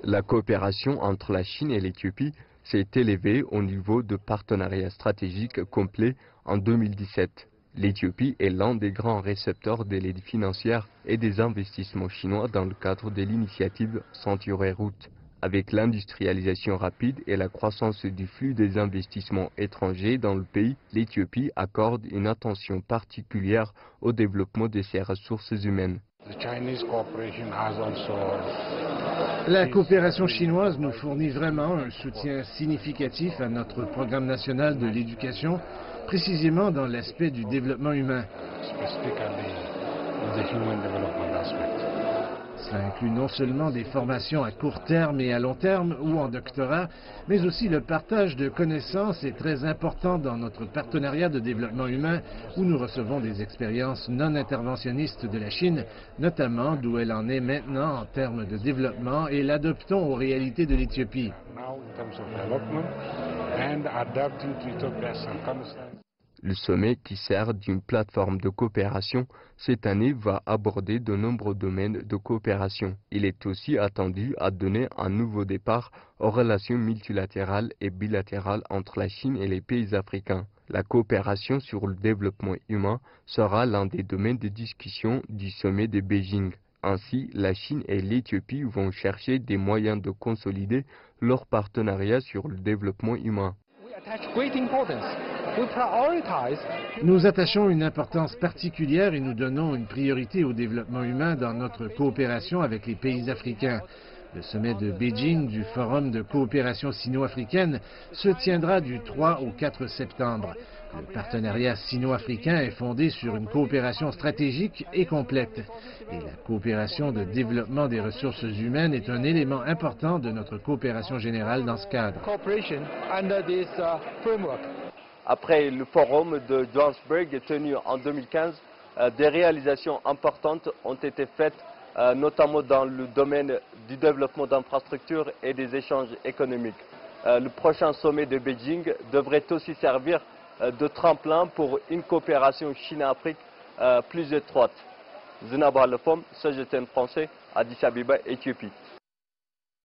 La coopération entre la Chine et l'Éthiopie s'est élevée au niveau de partenariat stratégique complet en 2017. L'Éthiopie est l'un des grands récepteurs de l'aide financière et des investissements chinois dans le cadre de l'initiative Ceinture et Route. Avec l'industrialisation rapide et la croissance du flux des investissements étrangers dans le pays, l'Éthiopie accorde une attention particulière au développement de ses ressources humaines. La coopération chinoise nous fournit vraiment un soutien significatif à notre programme national de l'éducation, précisément dans l'aspect du développement humain. Cela inclut non seulement des formations à court terme et à long terme ou en doctorat, mais aussi le partage de connaissances est très important dans notre partenariat de développement humain où nous recevons des expériences non interventionnistes de la Chine, notamment d'où elle en est maintenant en termes de développement et l'adoptons aux réalités de l'Éthiopie. Le sommet, qui sert d'une plateforme de coopération, cette année va aborder de nombreux domaines de coopération. Il est aussi attendu à donner un nouveau départ aux relations multilatérales et bilatérales entre la Chine et les pays africains. La coopération sur le développement humain sera l'un des domaines de discussion du sommet de Beijing. Ainsi, la Chine et l'Éthiopie vont chercher des moyens de consolider leur partenariat sur le développement humain. Nous attachons une importance particulière et nous donnons une priorité au développement humain dans notre coopération avec les pays africains. Le sommet de Beijing du Forum de coopération sino-africaine se tiendra du 3 au 4 septembre. Le partenariat sino-africain est fondé sur une coopération stratégique et complète. Et la coopération de développement des ressources humaines est un élément important de notre coopération générale dans ce cadre. Après le forum de Johannesburg tenu en 2015, des réalisations importantes ont été faites, notamment dans le domaine du développement d'infrastructures et des échanges économiques. Le prochain sommet de Beijing devrait aussi servir de tremplin pour une coopération Chine-Afrique plus étroite. Zinaba Lefom, CGTN français, Addis Abeba, Éthiopie.